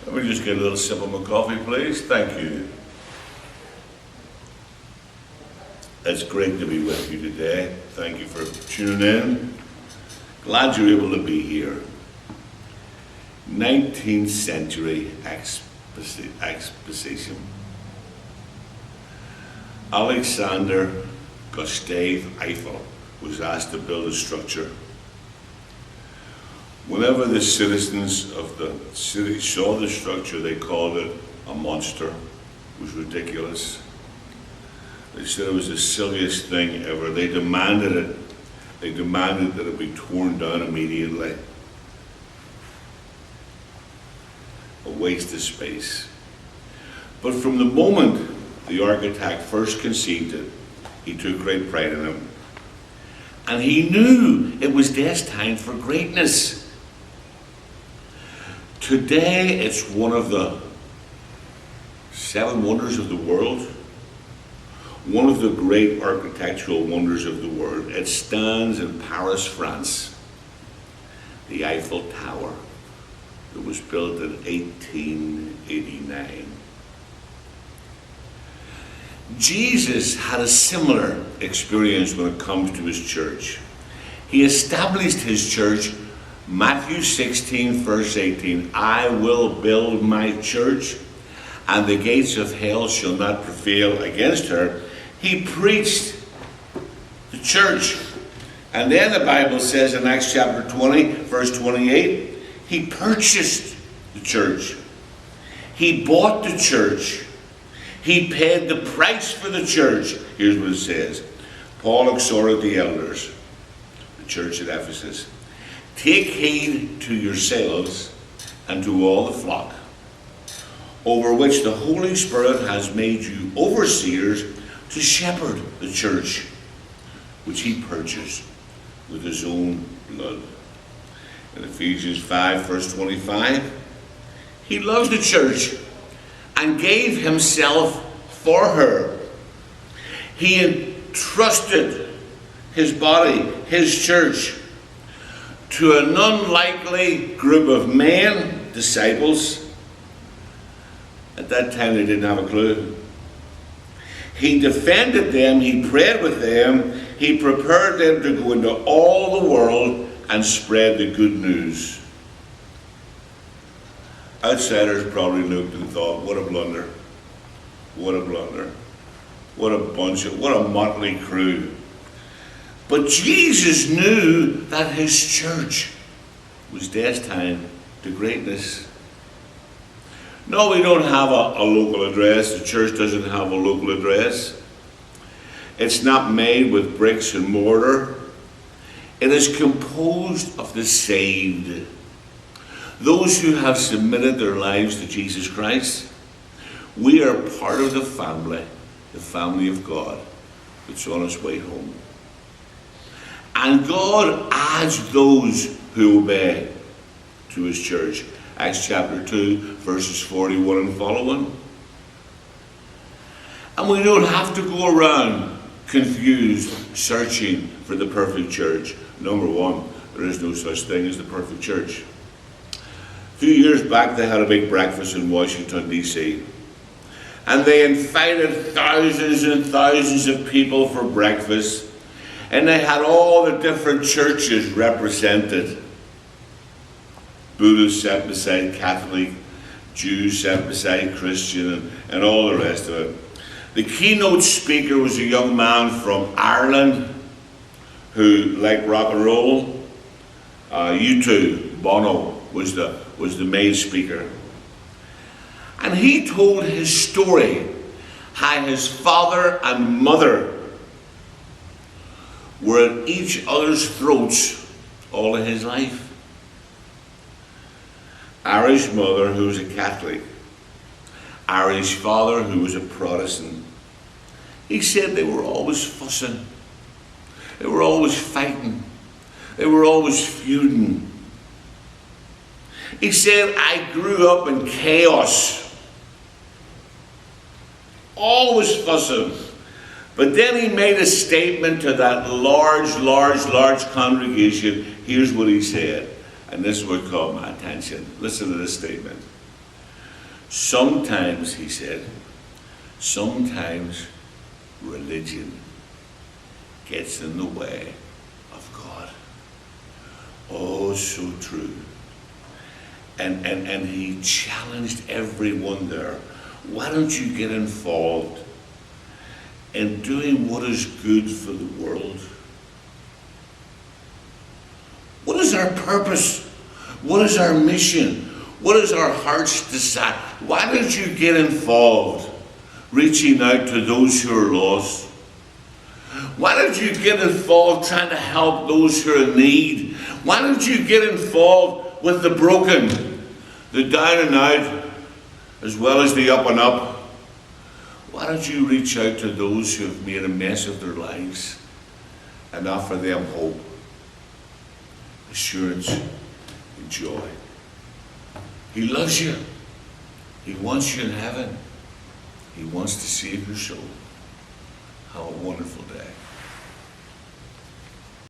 Let me just get a little sip of my coffee, please. Thank you. It's great to be with you today. Thank you for tuning in. Glad you're able to be here. 19th century exposition. Alexander Gustave Eiffel was asked to build a structure. Whenever the citizens of the city saw the structure, they called it a monster. It was ridiculous. They said it was the silliest thing ever. They demanded it. They demanded that it be torn down immediately. A waste of space. But from the moment the architect first conceived it, he took great pride in it. And he knew it was destined for greatness. Today, it's one of the 7 wonders of the world. One of the great architectural wonders of the world. It stands in Paris, France. The Eiffel Tower. It was built in 1889. Jesus had a similar experience when it comes to his church. He established his church, Matthew 16, verse 18, I will build my church, and the gates of hell shall not prevail against her. He preached the church. And then the Bible says in Acts chapter 20, verse 28, he purchased the church. He bought the church. He paid the price for the church. Here's what it says. Paul exhorted the elders, the church at Ephesus, take heed to yourselves and to all the flock, over which the Holy Spirit has made you overseers to shepherd the church, which he purchased with his own blood. In Ephesians 5, verse 25, he loves the church and gave himself for her. He entrusted his body, his church, to an unlikely group of men, disciples. At that time they didn't have a clue. He defended them, he prayed with them, he prepared them to go into all the world and spread the good news. Outsiders probably looked and thought, what a blunder. What a blunder. What a motley crew. But Jesus knew that his church was destined to greatness. No, we don't have a local address. The church doesn't have a local address. It's not made with bricks and mortar. It is composed of the saved. Those who have submitted their lives to Jesus Christ. We are part of the family of God, that's on its way home. And God adds those who obey to his church. Acts chapter 2, verses 41 and following. And we don't have to go around confused, searching for the perfect church. Number one, there is no such thing as the perfect church. A few years back, they had a big breakfast in Washington, D.C. And they invited thousands and thousands of people for breakfast. And they had all the different churches represented. Buddhists set beside Catholic, Jews set beside Christian, and all the rest of it. The keynote speaker was a young man from Ireland who liked rock and roll. U2, Bono, was the main speaker. And he told his story, how his father and mother were at each other's throats all of his life. Irish mother who was a Catholic, Irish father who was a Protestant. He said they were always fussing, they were always fighting, they were always feuding. He said, I grew up in chaos, always fussing. But then he made a statement to that large congregation. Here's what he said, and this is what caught my attention. Listen to this statement. Sometimes, he said, sometimes religion gets in the way of God. Oh, so true. And he challenged everyone there. Why don't you get involved in doing what is good for the world? What is our purpose? What is our mission? What is our heart's desire? Why don't you get involved reaching out to those who are lost? Why don't you get involved trying to help those who are in need? Why don't you get involved with the broken, the down and out, as well as the up and up? Why don't you reach out to those who have made a mess of their lives and offer them hope, assurance, and joy? He loves you. He wants you in heaven. He wants to save your soul. How a wonderful day.